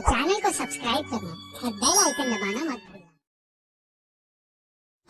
Channel को subscribe करना और बेल आइकन दबाना मत भूलना।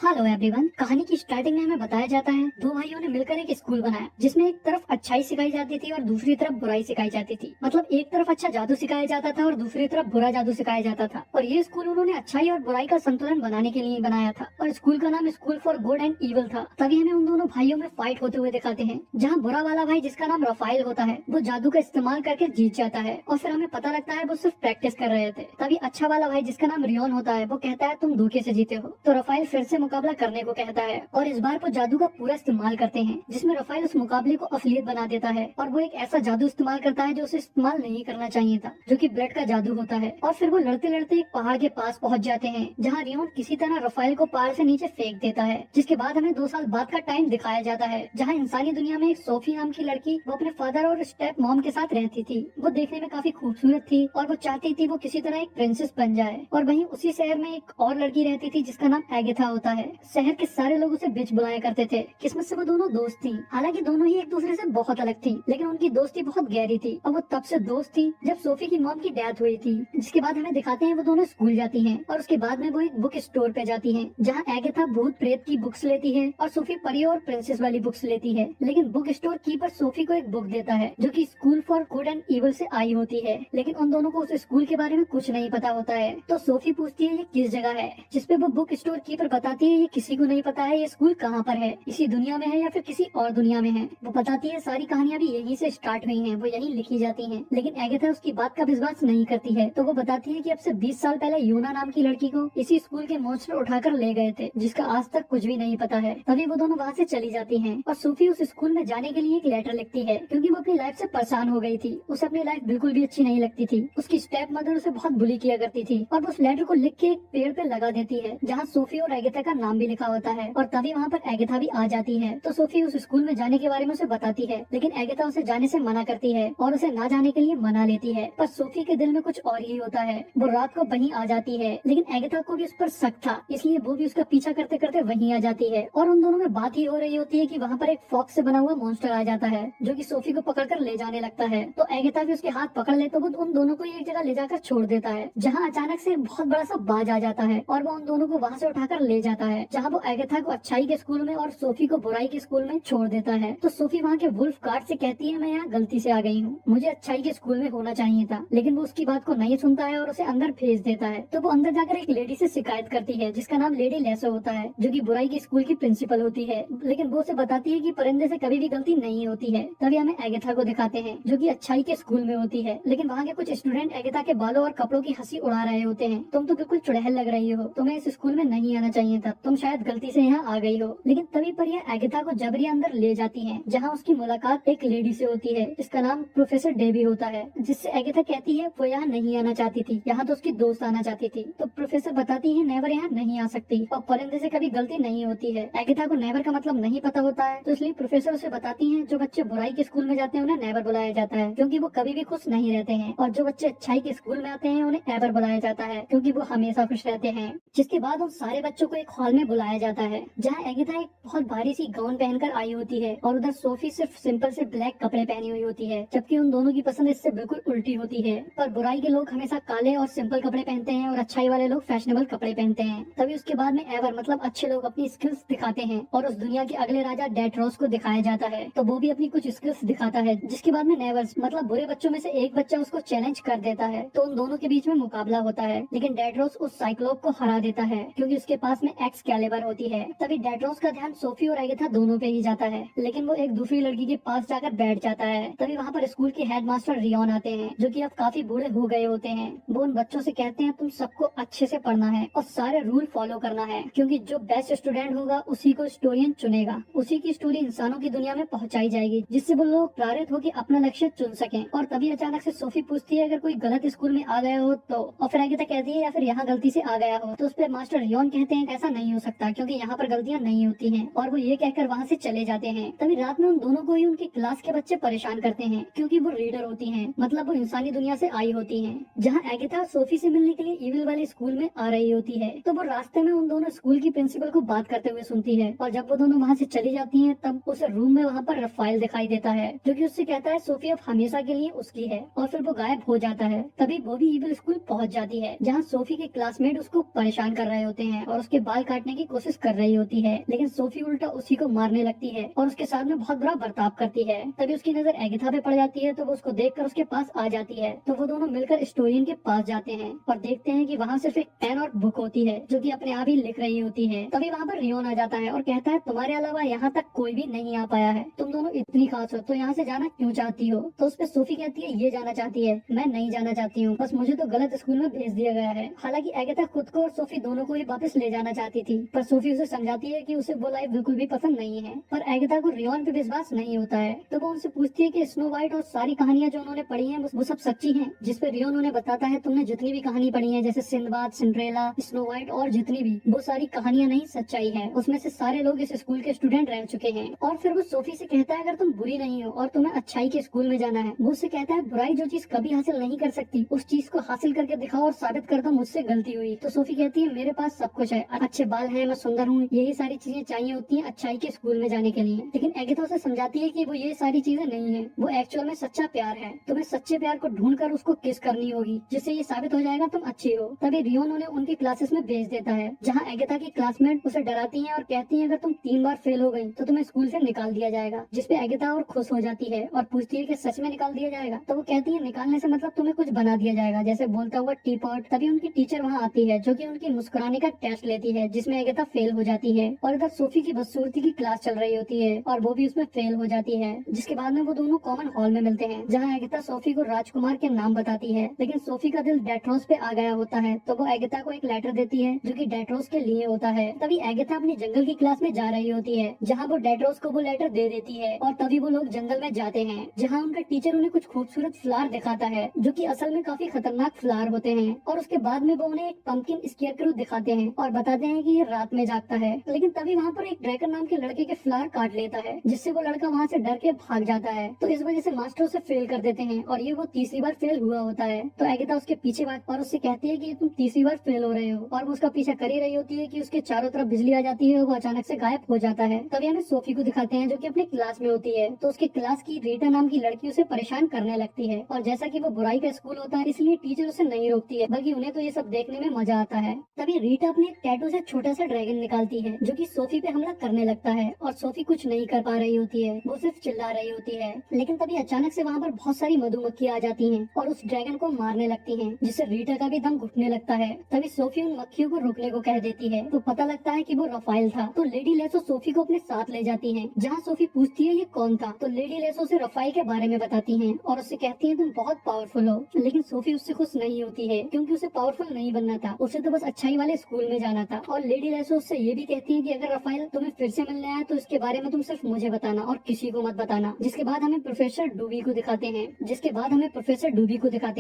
Hello everyone. कहानी की स्टार्टिंग में हमें बताया जाता है दो भाइयों ने मिलकर एक स्कूल बनाया जिसमें एक तरफ अच्छाई सिखाई जाती थी और दूसरी तरफ बुराई सिखाई जाती थी। मतलब एक तरफ अच्छा जादू सिखाया जाता था और दूसरी तरफ बुरा जादू सिखाया जाता था। और ये स्कूल उन्होंने अच्छाई और बुराई का संतुलन बनाने के लिए बनाया था और स्कूल का नाम school for good and evil था। तभी हमें उन दोनों भाइयों में फाइट होते हुए दिखाते हैं, जहाँ बुरा वाला भाई जिसका नाम रफाइल होता है वो जादू का इस्तेमाल करके जीत जाता है और फिर हमें पता लगता है वो सिर्फ प्रैक्टिस कर रहे थे। तभी अच्छा वाला भाई जिसका नाम रियोन होता है वो कहता है तुम धोखे से जीते हो। तो रफाइल फिर से मुकाबला करने को कहता है और इस बार वो जादू का पूरा इस्तेमाल करते हैं, जिसमें रफाइल उस मुकाबले को असलियत बना देता है और वो एक ऐसा जादू इस्तेमाल करता है जो उसे इस्तेमाल नहीं करना चाहिए था, जो कि ब्लड का जादू होता है। और फिर वो लड़ते लड़ते एक पहाड़ के पास पहुंच जाते हैं, जहाँ रियोन किसी तरह रफाइल को पहाड़ से नीचे फेंक देता है। जिसके बाद हमें 2 साल बाद का टाइम दिखाया जाता है, जहाँ इंसानी दुनिया में एक सोफी नाम की लड़की वो अपने फादर और स्टेप मॉम के साथ रहती थी। वो देखने में काफी खूबसूरत थी और वो चाहती थी वो किसी तरह एक प्रिंसेस बन जाए। और वहीं उसी शहर में एक और लड़की रहती थी जिसका नाम एगेथा होता है। शहर के सारे लोग उसे बिच बुलाया करते थे। किस्मत से वो दोनों दोस्त थी। हालांकि दोनों ही एक दूसरे से बहुत अलग थी, लेकिन उनकी दोस्ती बहुत गहरी थी और वो तब से दोस्त थी जब सोफी की मॉम की डेथ हुई थी। जिसके बाद हमें दिखाते हैं वो दोनों स्कूल जाती हैं और उसके बाद में वो एक बुक स्टोर पे जाती हैं, जहाँ एगेथा भूत प्रेत की बुक्स लेती है और सोफी परी और प्रिंसेस वाली बुक्स लेती है। लेकिन बुक स्टोर कीपर सोफी को एक बुक देता है जो कि school for good and evil से आई होती है, लेकिन उन दोनों को उस स्कूल के बारे में कुछ नहीं पता होता है। तो सोफी पूछती है ये किस जगह है, जिसपे वो बुक स्टोर कीपर बताती है ये किसी को नहीं पता है ये स्कूल कहाँ पर है, इसी दुनिया में है या फिर किसी और दुनिया में है। वो बताती है सारी कहानियां भी यहीं से स्टार्ट हुई हैं, वो यहीं लिखी जाती हैं। लेकिन एगेथा उसकी बात का विश्वास नहीं करती है। तो वो बताती है कि अब से 20 साल पहले यूना नाम की लड़की को इसी स्कूल के मॉन्स्टर उठाकर ले गए थे, जिसका आज तक कुछ भी नहीं पता है। तभी वो दोनों वहाँ से चली जाती हैं और सोफी उस स्कूल में जाने के लिए एक लेटर लिखती है, क्योंकि वो अपनी लाइफ से परेशान हो गई थी। उसे अपनी लाइफ बिल्कुल भी अच्छी नहीं लगती थी। उसकी स्टेप मदर उसे बहुत बुली किया करती थी और वो उस लेटर को लिख के एक पेड़ पे लगा देती है, जहाँ सोफी और एगेथा का नाम भी लिखा होता है। और तभी वहाँ पर एगेथा भी आ जाती है। तो सोफी उस स्कूल में जाने के बारे में उसे बताती है, लेकिन एगेथा उसे जाने से मना करती है और उसे ना जाने के लिए मना लेती है। पर सोफी के दिल में कुछ और ही होता है। वो रात को वहीं आ जाती है, लेकिन एगेथा को भी उस पर शक था, इसलिए वो भी उसका पीछा करते करते वहीं आ जाती है। और उन दोनों में बात ही हो रही होती है कि वहाँ पर एक फॉक्स से बना हुआ मॉन्स्टर आ जाता है, जो कि सोफी को पकड़कर ले जाने लगता है। तो एगेथा भी उसके हाथ पकड़ ले तो वो उन दोनों को एक जगह ले जाकर छोड़ देता है, जहाँ अचानक से एक बहुत बड़ा सा बाज आ जाता है और वो उन दोनों को वहाँ से उठाकर ले जाता है, जहाँ वो एगेथा को अच्छाई के स्कूल में और सोफी को बुराई के स्कूल में छोड़ देता है। तो सोफी वहाँ के वुल्फ गार्ड से कहती है मैं यहाँ गलती से आ गई हूँ, मुझे अच्छाई के स्कूल में होना चाहिए था। लेकिन वो उसकी बात को नहीं सुनता है और उसे अंदर भेज देता है। तो वो अंदर जाकर एक लेडी से शिकायत करती है जिसका नाम लेडी लेसो होता है, जो कि बुराई के स्कूल की प्रिंसिपल होती है। लेकिन वो उसे बताती है कि परिंदे से कभी भी गलती नहीं होती है। तभी हमें एगेथा को दिखाते हैं जो कि अच्छाई के स्कूल में होती है, लेकिन वहाँ के कुछ स्टूडेंट एगेथा के बालों और कपड़ों की हंसी उड़ा रहे होते हैं। तुम तो बिल्कुल चुड़ैल लग रही हो, तुम्हें इस स्कूल में नहीं आना चाहिए था, तुम शायद गलती से यहाँ आ गई हो। लेकिन तभी पर यह एगेथा को जबरी अंदर ले जाती है, जहाँ उसकी मुलाकात एक लेडी से होती है जिसका नाम प्रोफेसर डेबी होता है, जिससे एगेथा कहती है वो यहाँ नहीं आना चाहती थी, यहाँ तो उसकी दोस्त आना चाहती थी। तो प्रोफेसर बताती है नेवर यहाँ नहीं आ सकती और परिंदे से कभी गलती नहीं होती है। एगेथा को नेवर का मतलब नहीं पता होता है, तो इसलिए प्रोफेसर उसे बताती है जो बच्चे बुराई के स्कूल में जाते हैं उन्हें नेवर बुलाया जाता है, क्योंकि वो कभी भी खुश नहीं रहते हैं, और जो बच्चे अच्छाई के स्कूल में आते हैं उन्हें एवर बुलाया जाता है, क्योंकि वो हमेशा खुश रहते हैं। जिसके बाद उन सारे बच्चों को एक हॉल में बुलाया जाता है, जहाँ एगेथा एक बहुत भारी सी गाउन पहनकर आई होती है और उधर सोफी सिर्फ सिंपल से ब्लैक कपड़े पहनी हुई होती है, जबकि उन दोनों की पसंद इससे बिल्कुल उल्टी होती है। पर बुराई के लोग हमेशा काले और सिंपल कपड़े पहनते हैं और अच्छाई वाले लोग फैशनेबल कपड़े पहनते हैं। तभी उसके बाद में एवर मतलब अच्छे लोग अपनी स्किल्स दिखाते हैं और उस दुनिया के अगले राजा डेट्रोस को दिखाया जाता है, तो वो भी अपनी कुछ स्किल्स दिखाता है। जिसके बाद में नेवर्स मतलब बुरे बच्चों में से एक बच्चा उसको चैलेंज कर देता है, तो उन दोनों के बीच में मुकाबला होता है, लेकिन डेट्रोस उस साइक्लोप को हरा देता है क्योंकि उसके पास में एक्सकैलिबर होती है। तभी डेट्रोस का ध्यान सोफी और एगेथा दोनों पे ही जाता है, लेकिन वो एक दूसरी लड़की के पास जाकर बैठ जाता है। तभी वहाँ पर स्कूल के हेडमास्टर रियोन आते हैं, जो कि अब काफी बूढ़े हो गए होते हैं। वो उन बच्चों से कहते हैं तुम सबको अच्छे से पढ़ना है और सारे रूल फॉलो करना है, क्योंकि जो बेस्ट स्टूडेंट होगा उसी को स्टोरियन चुनेगा, उसी की स्टोरी इंसानों की दुनिया में पहुंचाई जाएगी, जिससे वो लोग प्रेरित होकर अपना लक्ष्य चुन सकें। और तभी अचानक से सोफी पूछती है अगर कोई गलत स्कूल में आ गया हो तो, और फिर एगेथा कहती है या फिर यहाँ गलती से आ गया हो, तो उस पर मास्टर रियोन कहते हैं ऐसा नहीं नहीं हो सकता क्योंकि यहाँ पर गलतियाँ नहीं होती हैं, और वो ये कहकर वहाँ से चले जाते हैं। तभी रात में उन दोनों को ही उनकी क्लास के बच्चे परेशान करते हैं क्योंकि वो रीडर होती हैं, मतलब वो इंसानी दुनिया से आई होती हैं, जहाँ एगाथा सोफी से मिलने के लिए इविल वाले स्कूल में आ रही होती है। तो वो रास्ते में उन दोनों स्कूल की प्रिंसिपल को बात करते हुए सुनती है, और जब वो दोनों वहाँ से चली जाती हैं तब उसे रूम में वहाँ पर रफाइल दिखाई देता है, जो कि उससे कहता है सोफी अब हमेशा के लिए उसकी है, और फिर वो गायब हो जाता है। तभी वो भी इविल स्कूल पहुँच जाती है, जहाँ सोफी के क्लासमेट उसको परेशान कर रहे होते हैं और उसके बाल काटने की कोशिश कर रही होती है, लेकिन सोफी उल्टा उसी को मारने लगती है और उसके साथ में बहुत बुरा बर्ताव करती है। तभी उसकी नजर एगाथा पे पड़ जाती है, तो वो उसको देखकर उसके पास आ जाती है। तो वो दोनों मिलकर हिस्टोरियन के पास जाते हैं और देखते हैं कि वहाँ सिर्फ एक पेन और बुक होती है जो कि अपने आप ही लिख रही होती है। तभी वहाँ पर रियोन आ जाता है और कहता है तुम्हारे अलावा यहाँ तक कोई भी नहीं आ पाया है, तुम दोनों इतनी खास हो तो यहाँ से जाना क्यों चाहती हो? तो उस पे सोफी कहती है ये जाना चाहती है, मैं नहीं जाना चाहती हूँ, बस मुझे तो गलत स्कूल में भेज दिया गया है। हालांकि एगाथा खुद को और सोफी दोनों को ही वापस ले जाना चाहती थी, पर सोफी उसे समझाती है कि उसे वो लाइफ बिल्कुल भी पसंद नहीं है। पर एगाथा को रियोन पे विश्वास नहीं होता है, तो वो उनसे पूछती है कि स्नो व्हाइट और सारी कहानियां जो उन्होंने पढ़ी हैं वो सब सच्ची हैं? जिस पे रियोन उन्हें बताता है तुमने जितनी भी कहानी पढ़ी है जैसे सिंदबाद, सिंड्रेला, स्नो व्हाइट और जितनी भी, वो सारी कहानियां नहीं सच्चाई है, उसमें से सारे लोग इस स्कूल के स्टूडेंट रह चुके हैं। और फिर वो सोफी से कहता है अगर तुम बुरी नहीं हो और तुम्हें अच्छाई के स्कूल में जाना है, वो उससे कहता है बुराई जो चीज कभी हासिल नहीं कर सकती उस चीज को हासिल करके दिखाओ और साबित कर दो मुझसे गलती हुई। तो सोफी कहती है मेरे पास सब कुछ है, अच्छे बाल हैं, मैं सुंदर हूँ, यही सारी चीजें चाहिए होती हैं अच्छाई के स्कूल में जाने के लिए। लेकिन एगाथा उसे समझाती है कि वो ये सारी चीजें नहीं है, वो एक्चुअल में सच्चा प्यार है, तुम्हें सच्चे प्यार को ढूंढ कर उसको किस करनी होगी जिससे ये साबित हो जाएगा तुम अच्छी हो। तभी रियोन उन्हें उनकी क्लासेस में भेज देता है, जहाँ एगाथा की क्लासमेट उसे डराती हैं और कहती हैं अगर तुम 3 बार फेल हो गई तो तुम्हें स्कूल से निकाल दिया जाएगा। जिसपे एगाथा और खुश हो जाती है और पूछती है कि सच में निकाल दिया जाएगा? तो वो कहती है निकालने से मतलब तुम्हें कुछ बना दिया जाएगा, जैसे बोलता हुआ टी पॉट। तभी उनकी टीचर वहाँ आती है जो कि उनकी मुस्कुराने का टेस्ट लेती है, जिसमें एगाथा फेल हो जाती है, और इधर सोफी की बदसूरती की क्लास चल रही होती है और वो भी उसमें फेल हो जाती है। जिसके बाद में वो दोनों कॉमन हॉल में मिलते हैं, जहाँ एगाथा सोफी को राजकुमार के नाम बताती है, लेकिन सोफी का दिल डेट्रोस पे आ गया होता है, तो वो एगाथा को एक लेटर देती है जो कि डेट्रोस के लिए होता है। तभी एगाथा अपनी जंगल की क्लास में जा रही होती है, जहाँ वो डेट्रोस को वो लेटर दे देती है, और तभी वो लोग जंगल में जाते हैं, जहाँ उनका टीचर उन्हें कुछ खूबसूरत फ्लावर दिखाता है जो कि असल में काफी खतरनाक फ्लावर होते हैं। और उसके बाद में वो उन्हें एक पंपकिन स्केयरक्रो दिखाते हैं और बताते हैं कि ये रात में जागता है। लेकिन तभी वहाँ पर एक ड्रैगन नाम के लड़के के फ्लावर काट लेता है, जिससे वो लड़का वहाँ से डर के भाग जाता है। तो इस वजह से मास्टर उसे फेल कर देते हैं और ये वो तीसरी बार फेल हुआ होता है। तो एगाथा उसके पीछे भाग और उससे कहती है कि तुम तीसरी बार फेल हो रहे हो, और वो उसका पीछा कर ही रही होती है कि उसके चारों तरफ बिजली आ जाती है और वो अचानक से गायब हो जाता है। तभी हमें सोफी को दिखाते हैं जो कि अपने क्लास में होती है। तो उसके क्लास की रीटा नाम की लड़की उसे परेशान करने लगती है, और जैसा कि वो बुराई का स्कूल होता है इसलिए टीचर उसे नहीं रोकती है, बल्कि उन्हें तो ये सब देखने में मजा आता है। तभी रीटा अपने टैटू से छोटा सा ड्रैगन निकालती है जो कि सोफी पे हमला करने लगता है, और सोफी कुछ नहीं कर पा रही होती है, वो सिर्फ चिल्ला रही होती है। लेकिन तभी अचानक से वहाँ पर बहुत सारी मधुमक्खियाँ आ जाती हैं और उस ड्रैगन को मारने लगती हैं, जिससे रीटा का भी दम घुटने लगता है। तभी सोफी उन मक्खियों को रोकने को कह देती है, तो पता लगता है कि वो रफाइल था। तो लेडी लेसो सोफी को अपने साथ ले जाती हैं, जहाँ सोफी पूछती है ये कौन था, तो लेडी लेसो से रफाइल के बारे में बताती हैं और उससे कहती हैं तुम बहुत पावरफुल हो। लेकिन सोफी उससे खुश नहीं होती है क्योंकि उसे पावरफुल नहीं बनना था, उसे तो बस अच्छाई वाले स्कूल में जाना था। और लेडी लेसो उससे ये भी कहती है कि अगर रफाइल तुम्हें फिर से मिलने आया तो इसके बारे में तुम सिर्फ मुझे बताना और किसी को मत बताना। जिसके बाद हमें प्रोफेसर डूबी को दिखाते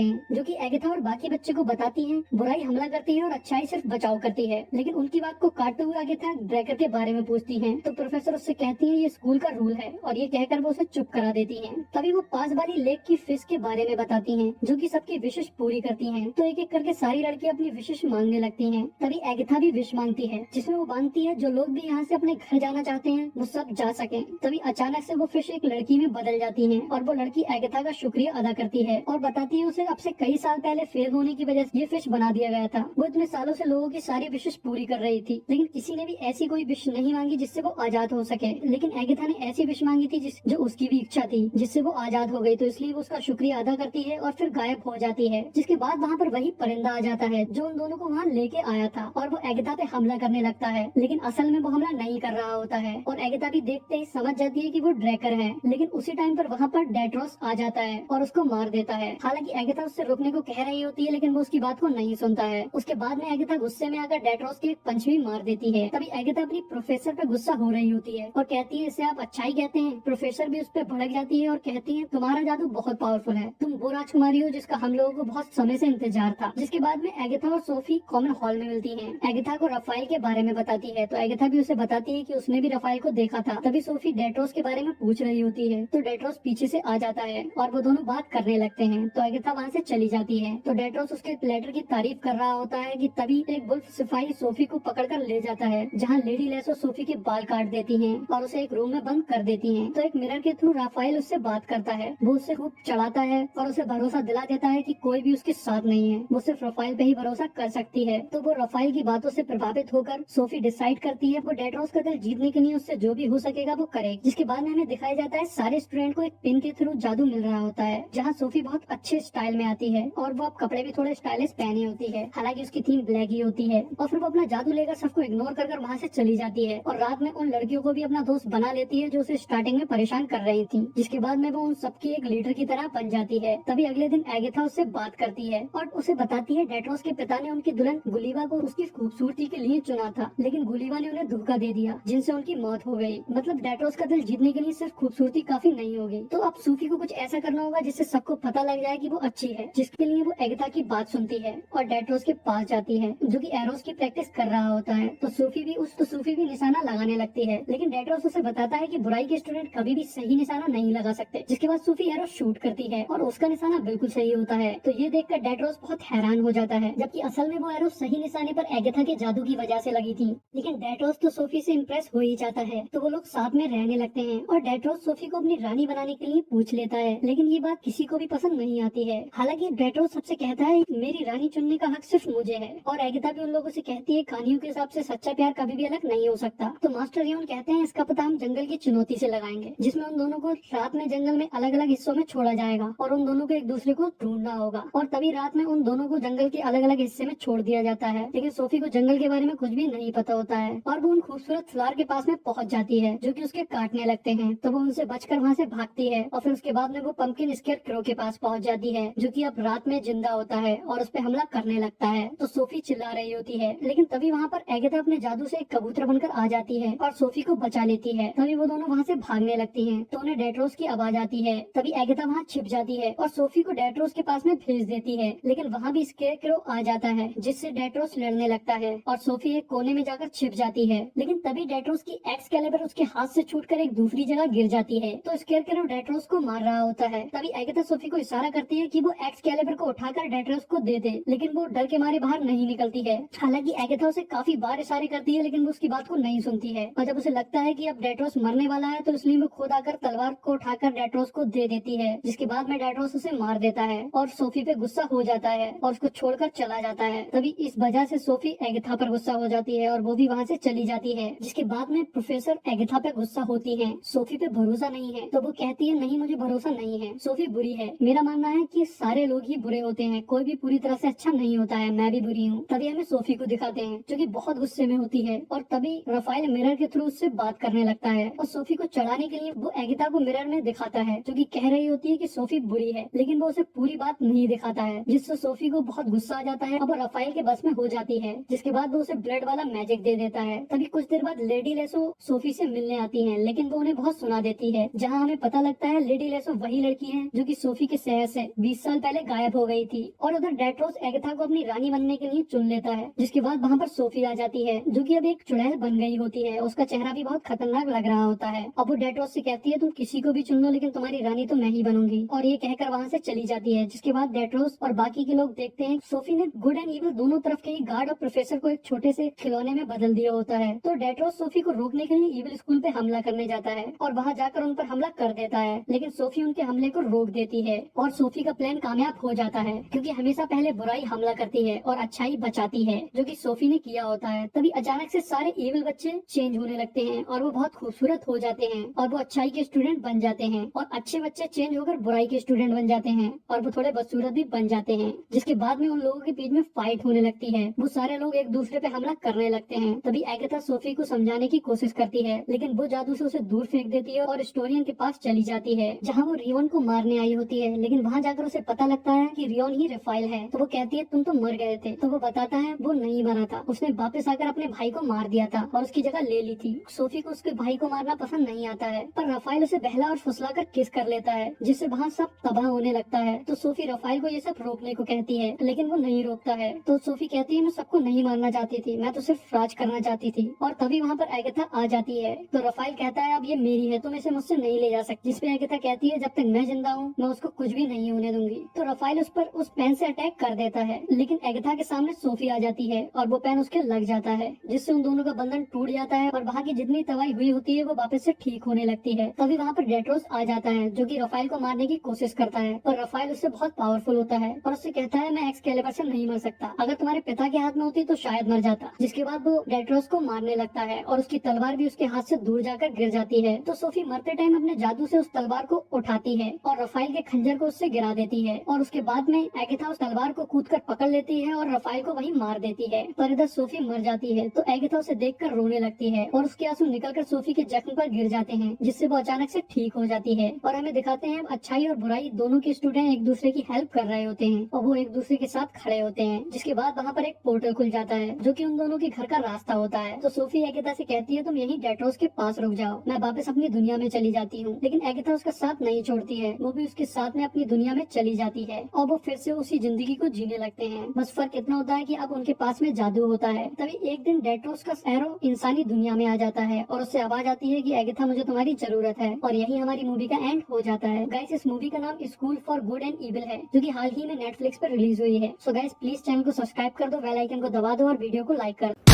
हैं जो कि एगाथा और बाकी बच्चे को बताती हैं बुराई हमला करती है और अच्छाई सिर्फ बचाव करती है। लेकिन उनकी बात को काटते हुए एगाथा ड्रैगर के बारे में पूछती हैं, तो प्रोफेसर उससे कहती है ये स्कूल का रूल है, और ये कहकर वो उसे चुप करा देती हैं। तभी वो पास वाली लेक की फिश के बारे में बताती हैं जो कि सबकी विशेष पूरी करती हैं। तो एक एक करके सारी लड़कियां अपनी विशेष मांगने लगती हैं। तभी एगाथा भी विश मांगती है, जिसमें वो मांगती है जो लोग भी यहाँ से अपने घर जाना चाहते हैं वो सब जा सके। तभी अचानक से वो फिश एक लड़की में बदल जाती है, और वो लड़की एगाथा का शुक्रिया अदा करती है और बताती है उसे अब से कई साल पहले फेल होने की वजह से ये फिश बना दिया गया था। वो इतने सालों से लोगों की सारी विशेष पूरी कर रही थी, लेकिन किसी ने भी ऐसी कोई विश नहीं मांगी जिससे वो आजाद हो सके। लेकिन एगाथा ने ऐसी विश मांगी थी जो उसकी भी इच्छा थी, जिससे वो आजाद हो गई। तो इसलिए वो उसका शुक्रिया अदा करती है और फिर गायब हो जाती है। जिसके बाद वहाँ पर वही परिंदा आ जाता है जो उन दोनों को वहाँ लेके आया था, और वो एगाथा पे हमला करने लगता है। लेकिन असल में वो हमला नहीं कर रहा होता है, और एगाथा भी देखते ही समझ जाती है कि वो ड्रैकर है। लेकिन उसी टाइम पर वहाँ पर डेट्रोस आ जाता है और उसको मार देता है। हालांकि एगाथा उससे रोकने को कह रही होती है, लेकिन वो उसकी बात को नहीं सुनता है। उसके बाद में एगाथा गुस्से में आकर डेट्रोस की एक पंच भी मार देती है। तभी एगाथा अपनी प्रोफेसर पे गुस्सा हो रही होती है और कहती है इसे आप अच्छाई कहते हैं। प्रोफेसर भी उस पर भड़क जाती है और कहती है तुम्हारा जादू बहुत पावरफुल है, तुम वो राजकुमारी हो जिसका हम लोगों को बहुत समय से इंतजार था। जिसके बाद में एगाथा और सोफी कॉमन हॉल में मिलती हैं। एगाथा को रफाइल के बारे में बताती है। तो एगाथा भी उसे बताती है कि उसने भी रफाइल को देखा था। तभी सोफी डेट्रोस के बारे में पूछ रही होती है, तो डेट्रोस पीछे से आ जाता है और वो दोनों बात करने लगते हैं। तो एगाथा वहाँ से चली जाती है। तो डेट्रोस उसके लेटर की तारीफ कर रहा होता है कि तभी एक वुल्फ सिपाही सोफी को पकड़कर ले जाता है, जहाँ लेडी लेसो सोफी के बाल काट देती है और उसे एक रूम में बंद कर देती है। तो एक मिरर के थ्रू राफाइल उससे बात करता है। वो उससे खूब चढ़ाता है और उसे भरोसा दिला देता है कि कोई भी उसके साथ नहीं है, वो सिर्फ रफाइल पे ही भरोसा कर सकती है। तो वो रफाइल की बातों से प्रभावित होकर सोफी डिसाइड करती है वो डेट्रोस का दिल जीतने के लिए उससे जो भी हो सकेगा वो करेगी। जिसके बाद में हमें दिखाया जाता है सारे स्टूडेंट को एक पिन के थ्रू जादू मिल रहा होता है, जहाँ सोफी बहुत अच्छे स्टाइल में आती है और वो अब कपड़े भी थोड़े स्टाइलिश पहनी होती है। हालांकि उसकी थीम ब्लैक ही होती है। और फिर वो अपना जादू लेकर सबको इग्नोर कर वहाँ से चली जाती है और रात में उन लड़कियों को भी अपना दोस्त बना लेती है जो उसे स्टार्टिंग में परेशान कर रही थी। जिसके बाद में वो उन सबकी एक लीडर की तरह बन जाती है। तभी अगले दिन एगाथा उससे बात करती है और उसे बताती है डेट्रोस के पिता ने उनकी दुल्हन गुलीवा को उसकी खूबसूरती के लिए चुना था, लेकिन गुलीवा ने उन्हें धोखा दे दिया, जिनसे उनकी मौत हो गई। मतलब डेट्रोस का दिल जीतने के लिए सिर्फ खूबसूरती काफी नहीं होगी। तो अब सूफी को कुछ ऐसा करना होगा जिससे सबको पता लग जाए कि वो अच्छी है, जिसके लिए वो एगाथा की बात सुनती है और डेट्रोस के पास जाती है, जो कि एरोस की प्रैक्टिस कर रहा होता है। तो सूफी भी निशाना लगाने लगती है, लेकिन डेट्रोस उसे बताता है कि बुराई के स्टूडेंट कभी भी सही निशाना नहीं लगा सकते। जिसके बाद सूफी एरो शूट करती है और उसका निशाना बिल्कुल सही होता है। तो ये देखकर डेट्रोस बहुत हैरान हो जाता है, जबकि असल में वो एरो सही निशाने पर एगाथा के जादू की वजह से लगी थी। लेकिन डेट्रोस तो सोफी से इम्प्रेस हो ही जाता है, तो वो लोग साथ में रहने लगते हैं और डेट्रोस सोफी को अपनी रानी बनाने के लिए पूछ लेता है। लेकिन ये बात किसी को भी पसंद नहीं आती है। हालांकि डेट्रोस सबसे कहता है मेरी रानी चुनने का हक सिर्फ मुझे है, और एगाथा भी उन लोगों से कहती है कहानियों के हिसाब से सच्चा प्यार कभी भी अलग नहीं हो सकता। तो मास्टर रियोन कहते हैं इसका पता हम जंगल की चुनौती से लगाएंगे, जिसमें उन दोनों को रात में जंगल में अलग अलग हिस्सों में छोड़ा जाएगा और उन दोनों को एक दूसरे को ढूंढना होगा। और तभी रात में उन दोनों को जंगल के अलग अलग हिस्से में छोड़ दिया जाता है। लेकिन सोफी को जंगल के बारे में कुछ भी नहीं पता होता है और वो उन खूबसूरत फ्लावर के पास में पहुंच जाती है, जो कि उसके काटने लगते हैं। तो वो उनसे बचकर वहाँ से भागती है और फिर उसके बाद में वो पंपकिन स्केयर क्रो के पास पहुंच जाती है, जो कि अब रात में जिंदा होता है और उस पर हमला करने लगता है। तो सोफी चिल्ला रही होती है, लेकिन तभी वहाँ पर एगाथा अपने जादू से एक कबूतर बनकर आ जाती है और सोफी को बचा लेती है। तभी वो दोनों वहाँ से भागने लगती हैं। तो उन्हें डेट्रोस की आवाज आती है। तभी एगाथा वहाँ छिप जाती है और सोफी को डेट्रोस के पास में भेज देती है। लेकिन वहाँ भी स्केयर क्रो आ जाता है, जिससे डेट्रोस लड़ने लगता है और सोफी एक कोने में जाकर छिप जाती है। लेकिन तभी डेट्रोस की एक्सकैलिबर उसके हाथ से छूटकर एक दूसरी जगह गिर जाती है। तो स्केयर क्रो डेट्रोस को मार रहा होता है। तभी एगाथा सोफी को इशारा करती है कि वो एक्सकैलिबर को उठाकर डेट्रोस को दे दे, लेकिन वो डर के मारे बाहर नहीं निकलती है। हालांकि एगाथा उसे काफी बार इशारे करती है, लेकिन वो उसकी बात को नहीं सुनती है। और जब उसे लगता है कि अब डेट्रोस मरने वाला है, तो इसलिए वो खुद आकर तलवार को उठाकर डेट्रोस को दे देती है, जिसके बाद में डेट्रोस उसे मार देता है और सोफी पे गुस्सा हो जाता है और उसको छोड़कर चला जाता है। तभी इस वजह से सोफी एगाथा पर गुस्सा हो जाती है और वो भी वहाँ से चली जाती है। जिसके बाद में प्रोफेसर एगाथा पे गुस्सा होती है। सोफी पे भरोसा नहीं है, तो वो कहती है नहीं मुझे भरोसा नहीं है, सोफी बुरी है। मेरा मानना है कि सारे लोग ही बुरे होते हैं, कोई भी पूरी तरह से अच्छा नहीं होता है, मैं भी बुरी हूँ। तभी हमें सोफी को दिखाते हैं, जो कि बहुत गुस्से में होती है। और तभी रफाइल मिरर के थ्रू उससे बात करने लगता है और सोफी को चढ़ाने के लिए वो एगाथा को मिरर में दिखाता है, जो कि कह रही होती है कि सोफी बुरी है, लेकिन वो उसे पूरी बात नहीं दिखाता है, जिससे सोफी को बहुत गुस्सा आ जाता है और वो रफाइल के बस में हो जाती है। जिसके बाद वो उसे ब्लड वाला मैजिक दे देता है। तभी कुछ देर बाद लेडी लेसो सोफी से मिलने आती है, लेकिन वो उन्हें बहुत सुना देती है, जहाँ हमें पता लगता है लेडी लेसो वही लड़की है जो कि सोफी के शहर से 20 साल पहले गायब हो गई थी। और उधर डेट्रोस एगाथा को अपनी रानी बनने के लिए चुन लेता है। जिसके बाद वहाँ पर सोफी आ जाती है, जो कि अब एक चुड़ैल बन गई होती है। उसका चेहरा भी बहुत खतरनाक लग रहा होता है। अब वो डेट्रोस से कहती है तुम किसी को भी चुन लो, लेकिन तुम्हारी रानी तो मैं ही बनूंगी, और ये कहकर वहाँ से चली जाती है। जिसके बाद डेट्रोस और बाकी के लोग देखते हैं सोफी ने गुड एंड इविल दोनों तरफ के ही गार्ड और प्रोफेसर को एक छोटे से खिलौने में बदल दिया होता है। तो डेट्रोस सोफी को रोकने के लिए इविल स्कूल पे हमला करने जाता है और वहाँ जाकर उन पर हमला कर देता है, लेकिन सोफी उनके हमले को रोक देती है और सोफी का प्लान कामयाब हो जाता है, क्योंकि हमेशा पहले बुराई हमला करती है और अच्छाई बचाती है, जो कि सोफी ने किया होता है। तभी अचानक से सारे इविल बच्चे चेंज होने लगते हैं और वो बहुत खूबसूरत हो जाते हैं और वो अच्छाई के स्टूडेंट बन जाते हैं, और अच्छे बच्चे चेंज होकर बुराई के स्टूडेंट बन जाते हैं और वो थोड़े बदसूरत भी बन जाते हैं। जिसके बाद में उन लोगों के बीच में फाइट होने लगती है। वो सारे लोग एक दूसरे पे हमला करने लगते हैं। तभी एगाथा सोफी को समझाने की कोशिश करती है, लेकिन वो जादू से उसे दूर फेंक देती है और स्टोरियन के पास चली जाती है, जहाँ वो रियोन को मारने आई होती है। लेकिन वहाँ जाकर उसे पता लगता है कि रियोन ही रफाइल है। तो वो कहती है तुम तो मर गए थे। तो वो बताता है वो नहीं मरा था, उसने वापस आकर अपने भाई को मार दिया था और उसकी जगह ले ली थी। सोफी को उसके भाई को मारना पसंद नहीं आता है, पर रफाइल उसे बहला और फुसलाकर किस कर लेता है, जिससे वहाँ सब तबाह होने लगता है। तो सोफी रफाइल को ये सब रोकने को कहती है, लेकिन वो नहीं रोकता है। तो सोफी कहती है मैं सबको नहीं मारना चाहती चाहती थी, मैं तो सिर्फ राज करना चाहती थी। और तभी वहाँ पर एगाथा आ जाती है। तो रफाइल कहता है अब ये मेरी है, तुम इसे मुझसे नहीं ले जा सकती। जिसपे एगाथा कहती है जब तक मैं जिंदा हूँ मैं उसको कुछ भी नहीं होने दूंगी। तो रफाइल उस पर उस पेन से अटैक कर देता है, लेकिन एगाथा के सामने सोफी आ जाती है और वो पेन उसके लग जाता है, जिससे उन दोनों का बंधन टूट जाता है और वहाँ की जितनी तबाही हुई होती है वो वापस से ठीक होने लगती है। तभी वहाँ पर डेट्रोस आ जाता है जो कि रफाइल को मारने की कोशिश करता है, पर रफाइल उससे बहुत पावरफुल होता है और उससे कहता है मैं एक्सकैलिबर से नहीं मर सकता, अगर तुम्हारे पिता के हाथ में होती तो शायद मर जाता। जिसके बाद वो डेट्रोस को मारने लगता है और उसकी तलवार भी उसके हाथ से दूर जाकर गिर जाती है। तो सोफी मरते टाइम अपने जादू से उस तलवार को उठाती है और रफाइल के खंजर को उससे गिरा देती है और उसके बाद में एगाथा उस तलवार को कूदकर पकड़ लेती है और रफाइल को वहीं मार देती है। पर इधर सोफी मर जाती है तो एगाथा उसे देखकर रोने लगती है और उसके आंसू निकलकर सोफी के जख्म पर गिर जाते हैं, जिससे वो अचानक से ठीक हो जाती है। और हमें दिखाते हैं अच्छाई और बुराई दोनों के स्टूडेंट एक दूसरे की हेल्प कर रहे होते हैं और वो एक दूसरे के साथ खड़े होते हैं। जिसके बाद वहाँ पर एक पोर्टल खुल जाता है जो कि उन दोनों के घर का रास्ता होता है। तो सोफी एगाथा से कहती है तुम यहीं डेट्रोस के पास रुक जाओ, मैं वापस अपनी दुनिया में चली जाती हूँ। लेकिन एगाथा उसका साथ नहीं छोड़ती है, वो भी उसके साथ में अपनी दुनिया में चली जाती है और वो फिर से उसी जिंदगी को जीने लगते हैं। बस फर्क इतना होता है कि अब उनके पास में जादू होता है। तभी एक दिन डेट्रोस का एरो इंसानी दुनिया में आ जाता है और उससे आवाज आती है कि एगाथा मुझे तुम्हारी जरूरत है। और यही हमारी मूवी का एंड हो जाता है। गाइस इस मूवी का नाम school for good and evil है जो कि हाल ही में नेटफ्लिक्स पर रिलीज हुई है। सो गाइस प्लीज चैनल को सब्सक्राइब कर दो, बेल आइकन को दबा दो और वीडियो को लाइक कर दो।